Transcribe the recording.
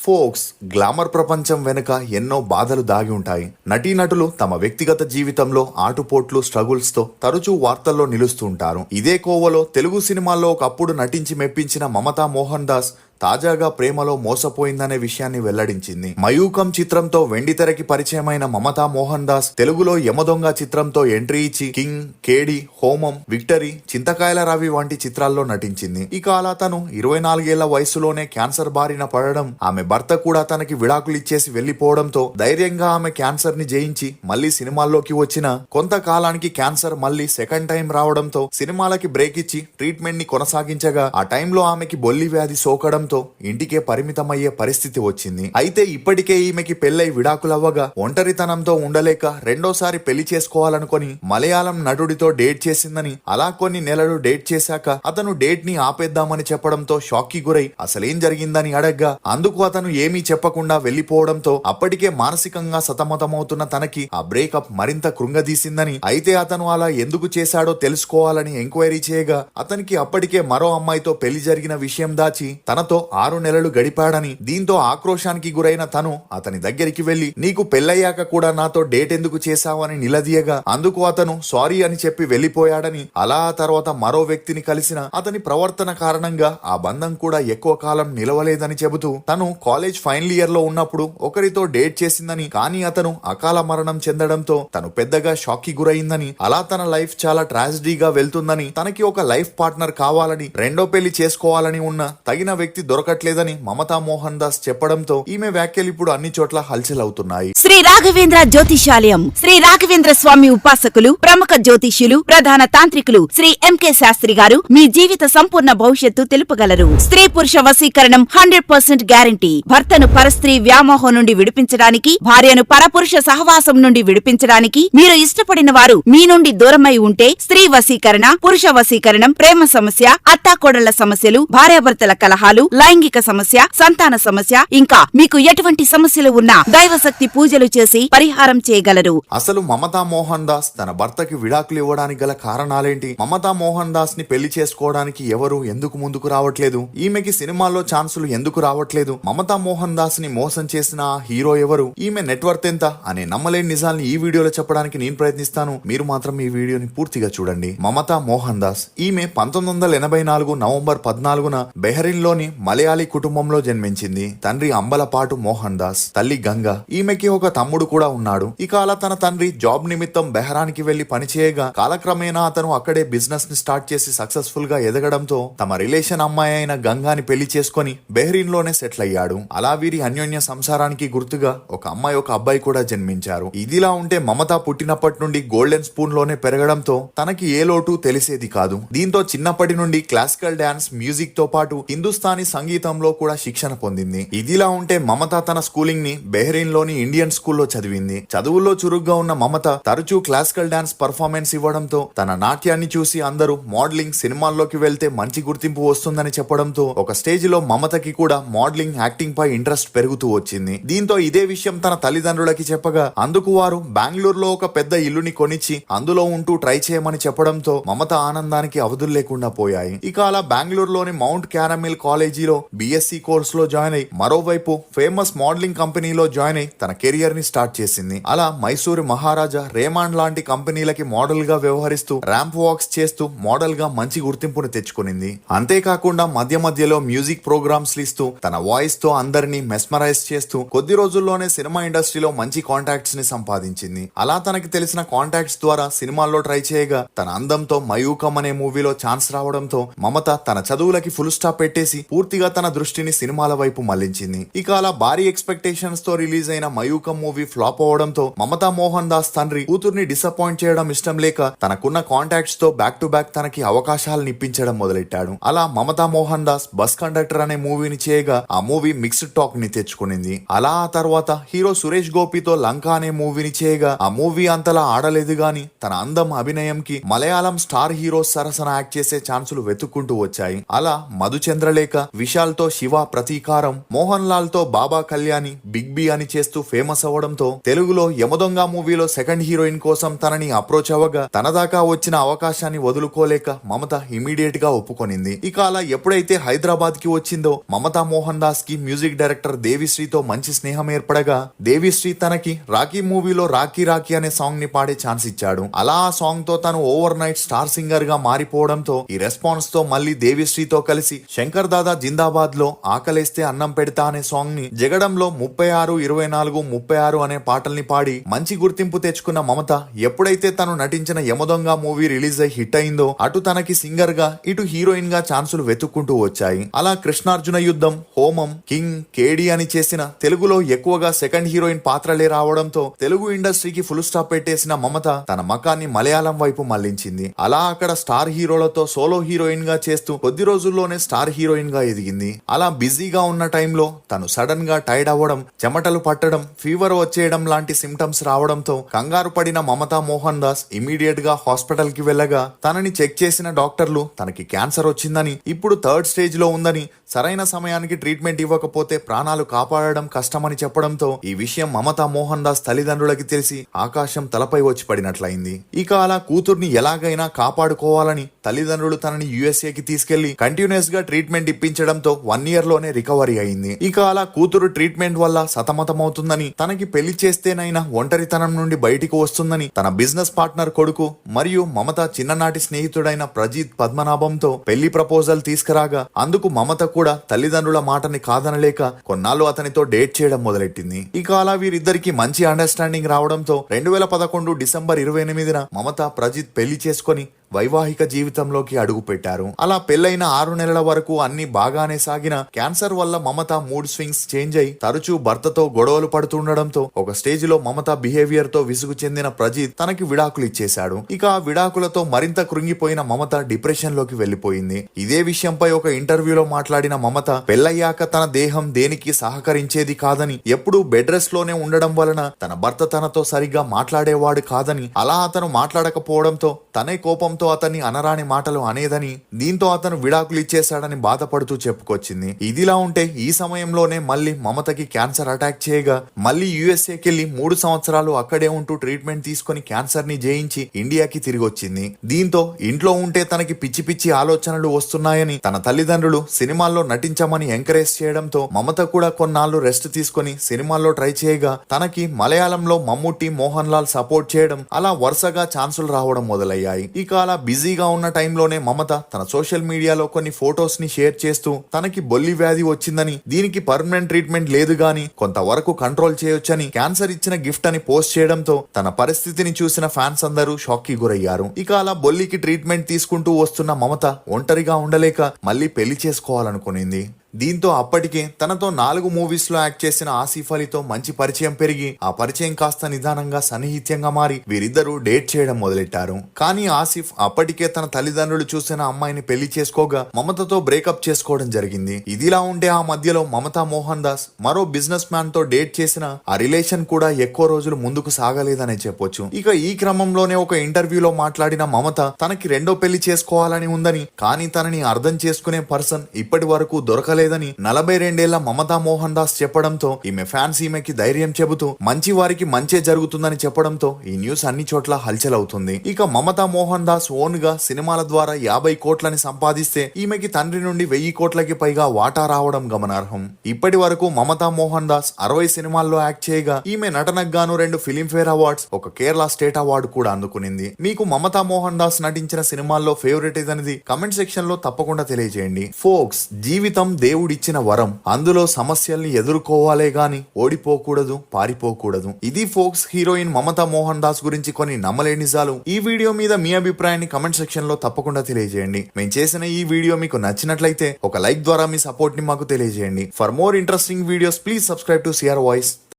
Folks glamour ప్రపంచం వెనుక ఎన్నో బాధలు దాగి ఉంటాయి. నటీనటులు తమ వ్యక్తిగత జీవితంలో ఆటుపోట్లు స్ట్రగుల్స్ తో తరచూ వార్తల్లో నిలుస్తూ ఉంటారు. ఇదే కోవలో తెలుగు సినిమాల్లో ఒకప్పుడు నటించి మెప్పించిన మమతా మోహన్ దాస్ తాజాగా ప్రేమలో మోసపోయిందనే విషయాన్ని వెల్లడించింది. మయూకం చిత్రంతో వెండితెరకి పరిచయమైన మమతా మోహన్ దాస్ తెలుగులో యమదొంగ చిత్రంతో ఎంట్రీ ఇచ్చి కింగ్, కేడి, హోమం, విక్టరీ, చింతకాయల రవి వంటి చిత్రాల్లో నటించింది. ఇక అలా తను 24 ఏళ్ల వయసులోనే క్యాన్సర్ బారిన పడడం, ఆమె భర్త కూడా తనకి విడాకులిచ్చేసి వెళ్లిపోవడంతో ధైర్యంగా ఆమె క్యాన్సర్ ని జయించి మళ్లీ సినిమాల్లోకి వచ్చిన కొంతకాలానికి క్యాన్సర్ మళ్లీ సెకండ్ టైం రావడంతో సినిమాలకి బ్రేక్ ఇచ్చి ట్రీట్మెంట్ ని కొనసాగించగా ఆ టైంలో ఆమెకి బొల్లి వ్యాధి సోకడం ఇంటికే పరిమితమయ్యే పరిస్థితి వచ్చింది. అయితే ఇప్పటికే ఈమెకి పెళ్లై విడాకులవ్వగా ఒంటరితనంతో ఉండలేక రెండోసారి పెళ్లి చేసుకోవాలనుకొని మలయాళం నటుడితో డేట్ చేసిందని, అలా కొన్ని నెలలు డేట్ చేశాక అతను డేట్ ని ఆపేద్దామని చెప్పడంతో షాక్ కి గురై అసలేం జరిగిందని అడగ్గా అందుకు అతను ఏమీ చెప్పకుండా వెళ్లిపోవడంతో అప్పటికే మానసికంగా సతమతమవుతున్న తనకి ఆ బ్రేకప్ మరింత కృంగదీసిందని, అయితే అతను అలా ఎందుకు చేశాడో తెలుసుకోవాలని ఎంక్వైరీ చేయగా అతనికి అప్పటికే మరో అమ్మాయితో పెళ్లి జరిగిన విషయం దాచి తనతో 6 నెలలు గడిపాడని, దీంతో ఆక్రోశానికి గురైన తను అతని దగ్గరికి వెళ్లి నీకు పెళ్లయ్యాక కూడా నాతో డేట్ ఎందుకు చేశావని నిలదీయగా అందుకు అతను సారీ అని చెప్పి వెళ్లిపోయాడని, అలా ఆ తర్వాత మరో వ్యక్తిని కలిసిన అతని ప్రవర్తన కారణంగా ఆ బంధం కూడా ఎక్కువ కాలం నిలవలేదని చెబుతూ తను కాలేజ్ ఫైనల్ ఇయర్ లో ఉన్నప్పుడు ఒకరితో డేట్ చేసిందని, కానీ అతను అకాల మరణం చెందడంతో తను పెద్దగా షాక్ కి గురైందని, అలా తన లైఫ్ చాలా ట్రాజడీగా వెళ్తుందని, తనకి ఒక లైఫ్ పార్ట్నర్ కావాలని, రెండో పెళ్లి చేసుకోవాలని ఉన్న తగిన వ్యక్తి దొరకట్లేదని మమతా మోహన్ దాస్ చెప్పడంతో ఈమె వ్యాఖ్యలు ఇప్పుడు అన్ని చోట్ల హల్చల్ అవుతున్నాయి. శ్రీ రాఘవేంద్ర జ్యోతిషాలయం, శ్రీ రాఘవేంద్ర స్వామి ఉపాసకులు, ప్రముఖ జ్యోతిష్యులు, ప్రధాన తాంత్రికులు శ్రీ ఎంకే శాస్త్రి గారు మీ జీవిత సంపూర్ణ భవిష్యత్తు తెలుపగలరు. స్త్రీ పురుష వశీకరణం 100% గ్యారంటీ. భర్తను పరస్త్రీ వ్యామోహం నుండి విడిపించడానికి, భార్యను పరపురుష సహవాసం నుండి విడిపించడానికి, మీరు ఇష్టపడిన వారు మీ నుండి దూరమై ఉంటే స్త్రీ వశీకరణ, పురుష వశీకరణం, ప్రేమ సమస్య, అత్తాకోడళ్ల సమస్యలు, భార్యాభర్తల కలహాలు, లైంగిక సమస్య, సంతాన సమస్య, ఇంకా మీకు ఎటువంటి సమస్యలు ఉన్నా దైవశక్తి పూజలు చేసి పరిహారం చేయగలరు. అసలు మమతా మోహన్ దాస్ తన భర్తకి విడాకులు ఇవ్వడానికి గల కారణాలేంటి? మమతా మోహన్ దాస్ ని పెళ్లి చేసుకోవడానికి ఎవరు ఎందుకు ముందుకు రావట్లేదు? ఈమెకి సినిమాల్లో ఛాన్సులు ఎందుకు రావట్లేదు? మమతా మోహన్ దాస్ ని మోసం చేసిన ఆ హీరో ఎవరు? ఈమె నెట్వర్త్ ఎంత అనే నమ్మలేని నిజాల్ని ఈ వీడియోలో చెప్పడానికి నేను ప్రయత్నిస్తాను. మీరు మాత్రం ఈ వీడియోని పూర్తిగా చూడండి. మమతా మోహన్ దాస్ ఈమె 1984 నవంబర్ 14న బెహ్రీన్ లోని మలయాళీ కుటుంబంలో జన్మించింది. తండ్రి అంబలపాటు మోహన్ దాస్, తల్లి గంగ. ఈమెకి ఒక తమ్ముడు కూడా ఉన్నాడు. ఇక అలా తన తండ్రి జాబ్ నిమిత్తం బెహ్రానికి వెళ్లి పనిచేయగా కాలక్రమేణా అతను అక్కడే బిజినెస్ ని స్టార్ట్ చేసి సక్సెస్ఫుల్ గా ఎదగడంతో తమ రిలేషన్ అమ్మాయి అయిన గంగాని పెళ్లి చేసుకుని బెహ్రీన్ లోనే సెటిల్ అయ్యాడు. అలా వీరి అన్యోన్య సంసారానికి గుర్తుగా ఒక అమ్మాయి ఒక అబ్బాయి కూడా జన్మించారు. ఇదిలా ఉంటే మమత పుట్టినప్పటి నుండి గోల్డెన్ స్పూన్ లోనే పెరగడంతో తనకి ఏ లోటు తెలిసేది కాదు. దీంతో చిన్నప్పటి నుండి క్లాసికల్ డాన్స్, మ్యూజిక్ తో పాటు హిందుస్థానీ సంగీతంలో కూడా శిక్షణ పొందింది. ఇదిలా ఉంటే మమత తన స్కూలింగ్ ని బెహ్రీన్ లోని ఇండియన్ స్కూల్లో చదివింది. చదువుల్లో చురుగ్గా ఉన్న మమత తరచూ క్లాసికల్ డాన్స్ పర్ఫార్మెన్స్ ఇవ్వడంతో తన నాట్యాన్ని చూసి అందరూ మోడలింగ్, సినిమాల్లోకి వెళ్తే మంచి గుర్తింపు వస్తుందని చెప్పడంతో ఒక స్టేజ్ లో మమతకి కూడా మోడలింగ్, యాక్టింగ్ పై ఇంట్రెస్ట్ పెరుగుతూ వచ్చింది. దీంతో ఇదే విషయం తన తల్లిదండ్రులకి చెప్పగా అందుకు వారు బెంగళూరులో ఒక పెద్ద ఇల్లుని కొనిచ్చి అందులో ఉంటూ ట్రై చేయమని చెప్పడంతో మమత ఆనందానికి అవధులు లేకుండా పోయాయి. ఇక అలా బెంగళూరులోని మౌంట్ క్యారమిల్ కాలేజీలో బిఎస్సి కోర్స్ లో జాయిన్ అయి మరోవైపు ఫేమస్ మోడలింగ్ కంపెనీలో జాయిన్ అయి తన కెరియర్ ని స్టార్ట్ చేసింది. అలా మైసూరు మహారాజా, రేమాండ్ లాంటి కంపెనీలకి మోడల్ గా వ్యవహరిస్తూ ర్యాంప్ వాక్స్ చేస్తూ మోడల్ గా మంచి గుర్తింపును తెచ్చుకునింది. అంతేకాకుండా మధ్య మధ్యలో మ్యూజిక్ ప్రోగ్రామ్స్ ఇస్తూ తన వాయిస్ తో అందరినీ మెస్మరైజ్ చేస్తూ కొద్ది రోజుల్లోనే సినిమా ఇండస్ట్రీలో మంచి కాంటాక్ట్స్ ని సంపాదించింది. అలా తనకి తెలిసిన కాంటాక్ట్స్ ద్వారా సినిమాల్లో ట్రై చేయగా తన అందంతో మయూకం అనే మూవీలో ఛాన్స్ రావడంతో మమత తన చదువులకి ఫుల్ స్టాప్ పెట్టేసి పూర్తిగా తన దృష్టిని సినిమాల వైపు మళ్లించింది. ఇక అలా భారీ ఎక్స్పెక్టేషన్స్ తో రిలీజ్ అయిన మయూకం మూవీ ఫ్లాప్ అవడంతో మమతా మోహన్ దాస్ తండ్రి కూతుర్ని డిసప్పాయింట్ చేయడం ఇష్టం లేక తనకున్న కాంటాక్ట్స్ తో బ్యాక్ టు బ్యాక్ తనకి అవకాశాలను ఇప్పించడం మొదలెట్టాడు. అలా మమతా మోహన్ దాస్ బస్ కండక్టర్ అనే మూవీని చేయగా ఆ మూవీ మిక్స్డ్ టాక్ ని తెచ్చుకునింది. అలా ఆ తర్వాత హీరో సురేష్ గోపితో లంక అనే మూవీని చేయగా ఆ మూవీ అంతలా ఆడలేదు గాని తన అందం, అభినయంకి మలయాళం స్టార్ హీరోస్ సరసన యాక్ట్ చేసే ఛాన్సులు వెతుక్కుంటూ వచ్చాయి. అలా మధుచంద్రలేఖ, విశాల్ తో శివ ప్రతీకారం, మోహన్ లాల్ తో బాబా కళ్యాణి, బిగ్ బి అని చేస్తూ ఫేమస్ అవ్వడంతో తెలుగులో యమదొంగ మూవీలో సెకండ్ హీరోయిన్ కోసం తనని అప్రోచ్ అవ్వగా తన దాకా వచ్చిన అవకాశాన్ని వదులుకోలేక మమత ఇమీడియట్ గా ఒప్పుకొనింది. ఇక అలా ఎప్పుడైతే హైదరాబాద్ కి వచ్చిందో మమతా మోహన్ దాస్ కి మ్యూజిక్ డైరెక్టర్ దేవిశ్రీతో మంచి స్నేహం ఏర్పడగా దేవిశ్రీ తనకి రాఖీ మూవీలో రాఖీ రాఖీ అనే సాంగ్ ని పాడే ఛాన్స్ ఇచ్చాడు. అలా ఆ సాంగ్ తో తను ఓవర్ నైట్ స్టార్ సింగర్ గా మారిపోవడంతో ఈ రెస్పాన్స్ తో మళ్ళీ దేవిశ్రీతో కలిసి శంకర్ దాదా జిందాబాద్ లో ఆకలేస్తే అన్నం పెడతా అనే సాంగ్ ని, జగడంలో 36, 24, 36 అనే పాటల్ని పాడి మంచి గుర్తింపు తెచ్చుకున్న మమత ఎప్పుడైతే తను నటించిన యమదొంగ మూవీ రిలీజ్ అయి హిట్ అయిందో అటు తనకి సింగర్ గా ఇటు హీరోయిన్ గా ఛాన్సులు వెతుక్కుంటూ వచ్చాయి. అలా కృష్ణార్జున యుద్ధం, హోమం, కింగ్, కేడి అని చేసిన తెలుగులో ఎక్కువగా సెకండ్ హీరోయిన్ పాత్రలే రావడంతో తెలుగు ఇండస్ట్రీకి ఫుల్ స్టాప్ పెట్టేసిన మమత తన మకాన్ని మలయాళం వైపు మళ్లించింది. అలా అక్కడ స్టార్ హీరోలతో సోలో హీరోయిన్ గా చేస్తూ కొద్ది రోజుల్లోనే స్టార్ హీరోయిన్ గా ఎదిగింది. అలా బిజీగా ఉన్న టైంలో తను సడన్ గా టైర్డ్ అవ్వడం, చెమటలు పట్టడం, ఫీవర్ వచ్చేయడం లాంటి సిమ్టమ్స్ రావడంతో కంగారు పడిన మమతా మోహన్ దాస్ ఇమీడియట్ గా హాస్పిటల్ కి వెళ్ళగా తనని చెక్ చేసిన డాక్టర్లు తనకి క్యాన్సర్ వచ్చిందని, ఇప్పుడు 3rd స్టేజ్ లో ఉందని, సరైన సమయానికి ట్రీట్మెంట్ ఇవ్వకపోతే ప్రాణాలు కాపాడడం కష్టమని చెప్పడంతో ఈ విషయం మమతా మోహన్ దాస్ తల్లిదండ్రులకి తెలిసి ఆకాశం తలపై వచ్చి పడినట్లయింది. ఇక అలా కూతుర్ని ఎలాగైనా కాపాడుకోవాలని తల్లిదండ్రులు తనని యుఎస్ఏకి తీసుకెళ్లి కంటిన్యూస్ గా ట్రీట్మెంట్ ఇప్పించడంతో 1 year లోనే రికవరీ అయింది. ఇక అలా కూతురు ట్రీట్మెంట్ వల్ల సతమతమవుతుందని, తనకి పెళ్లి చేస్తేనైనా ఒంటరితనం నుండి బయటికి వస్తుందని తన బిజినెస్ పార్ట్నర్ కొడుకు మరియు మమత చిన్ననాటి స్నేహితుడైన ప్రజీత్ పద్మనాభంతో పెళ్లి ప్రపోజల్ తీసుకురాగా అందుకు మమత కూడా తల్లిదండ్రుల మాటని కాదనలేక కొన్నాళ్ళు అతనితో డేట్ చేయడం మొదలెట్టింది. ఇక అలా వీరిద్దరికి మంచి అండర్స్టాండింగ్ రావడంతో 2011 డిసెంబర్ 28న మమత ప్రజిత్ పెళ్లి చేసుకొని వైవాహిక జీవితంలోకి అడుగు పెట్టారు. అలా పెళ్లైన 6 నెలల వరకు అన్ని బాగానే సాగిన క్యాన్సర్ వల్ల మమత మూడ్ స్వింగ్స్ చేంజ్ అయి తరచూ భర్తతో గొడవలు పడుతుండడంతో ఒక స్టేజ్ లో మమత బిహేవియర్ తో విసుగు చెందిన ప్రజిత్ తనకి విడాకులు ఇచ్చేశాడు. ఇక ఆ విడాకులతో మరింత కృంగిపోయిన మమత డిప్రెషన్ లోకి వెళ్లిపోయింది. ఇదే విషయంపై ఒక ఇంటర్వ్యూలో మాట్లాడిన మమత పెళ్లయ్యాక తన దేహం దేనికి సహకరించేది కాదని, ఎప్పుడూ బెడ్ రెస్ట్ లోనే ఉండడం వలన తన భర్త తనతో సరిగ్గా మాట్లాడేవాడు కాదని, అలా అతను మాట్లాడకపోవడంతో తనే కోపం అతన్ని అనరాని మాటలు అనేదని, దీంతో అతను విడాకులు ఇచ్చేశాడని బాధపడుతూ చెప్పుకొచ్చింది. ఇదిలా ఉంటే ఈ సమయంలోనే మళ్ళీ మమతకి క్యాన్సర్ అటాక్ చేయగా మళ్ళీ యుఎస్ఏకెళ్లి 3 సంవత్సరాలు అక్కడే ఉంటూ ట్రీట్మెంట్ తీసుకుని క్యాన్సర్ ని జయించి ఇండియాకి తిరిగి వచ్చింది. దీంతో ఇంట్లో ఉంటే తనకి పిచ్చి పిచ్చి ఆలోచనలు వస్తున్నాయని తన తల్లిదండ్రులు సినిమాల్లో నటించమని ఎంకరేజ్ చేయడంతో మమత కూడా కొన్నాళ్లు రెస్ట్ తీసుకుని సినిమాల్లో ట్రై చేయగా తనకి మలయాళంలో మమ్ముట్టి, మోహన్ లాల్ సపోర్ట్ చేయడం, అలా వరుసగా ఛాన్సులు రావడం మొదలయ్యాయి. ఇక అలా బిజీగా ఉన్న టైంలోనే మమత తన సోషల్ మీడియాలో కొన్ని ఫొటోస్ ని షేర్ చేస్తూ తనకి బొల్లి వ్యాధి వచ్చిందని, దీనికి పర్మనెంట్ ట్రీట్మెంట్ లేదు గాని కొంతవరకు కంట్రోల్ చేయొచ్చని, క్యాన్సర్ ఇచ్చిన గిఫ్ట్ అని పోస్ట్ చేయడంతో తన పరిస్థితిని చూసిన ఫ్యాన్స్ అందరూ షాక్ కి గురయ్యారు. ఇక అలా బొల్లికి ట్రీట్మెంట్ తీసుకుంటూ వస్తున్న మమత ఒంటరిగా ఉండలేక మళ్ళీ పెళ్లి చేసుకోవాలనుకునింది. దీంతో అప్పటికే తనతో 4 మూవీస్ లో యాక్ట్ చేసిన ఆసిఫ్ అలీతో మంచి పరిచయం పెరిగి ఆ పరిచయం కాస్త నిదానంగా సన్నిహిత్యంగా మారి వీరిద్దరూ డేట్ చేయడం మొదలెట్టారు. కానీ ఆసిఫ్ అప్పటికే తన తల్లిదండ్రులు చూసిన అమ్మాయిని పెళ్లి చేసుకోగా మమతతో బ్రేకప్ చేసుకోవడం జరిగింది. ఇదిలా ఉంటే ఆ మధ్యలో మమతా మోహన్ దాస్ మరో బిజినెస్ మ్యాన్ తో డేట్ చేసిన ఆ రిలేషన్ కూడా ఎక్కువ రోజులు ముందుకు సాగలేదనే చెప్పొచ్చు. ఇక ఈ క్రమంలోనే ఒక ఇంటర్వ్యూలో మాట్లాడిన మమత తనకి రెండో పెళ్లి చేసుకోవాలని ఉందని, కానీ తనని అర్థం చేసుకునే పర్సన్ ఇప్పటి వరకు దొరకలేదని 42 ఏళ్ల మమతా మోహన్ దాస్ చెప్పడంతో ఈమె ఫ్యాన్స్ ఈమెకి ధైర్యం చెబుతూ మంచి వారికి మంచే జరుగుతుందని చెప్పడంతో ఈ న్యూస్ అన్ని చోట్ల హల్చల్ అవుతుంది. ఇక మమతా మోహన్ దాస్ ఓన్ గా సినిమాల ద్వారా 50 కోట్లని సంపాదిస్తే ఈమెకి తండ్రి నుండి 1000 కోట్లకి పైగా వాటా రావడం గమనార్హం. ఇప్పటి వరకు మమతా మోహన్ దాస్ 60 సినిమాల్లో యాక్ట్ చేయగా ఈమె నటనకు గాను 2 ఫిలింఫేర్ అవార్డ్స్, ఒక కేరళ స్టేట్ అవార్డు కూడా అందుకునింది. మీకు మమతా మోహన్ దాస్ నటించిన సినిమాల్లో ఫేవరెట్ ఏదనేది కమెంట్ సెక్షన్ లో తప్పకుండా తెలియజేయండి. ఫోక్స్, జీవితం దేవుడిచ్చిన వరం, అందులో సమస్యల్ని ఎదుర్కోవాలే గాని ఓడిపోకూడదు, పారిపోకూడదు. ఇది ఫోక్స్ హీరోయిన్ మమతా మోహన్ దాస్ గురించి కొన్ని నమ్మలేని నిజాలు. ఈ వీడియో మీద మీ అభిప్రాయాన్ని కమెంట్ సెక్షన్ లో తప్పకుండా తెలియజేయండి. మేము చేసిన ఈ వీడియో మీకు నచ్చినట్లయితే ఒక లైక్ ద్వారా మీ సపోర్ట్ ని మాకు తెలియజేయండి. For more interesting videos please subscribe to CR voice.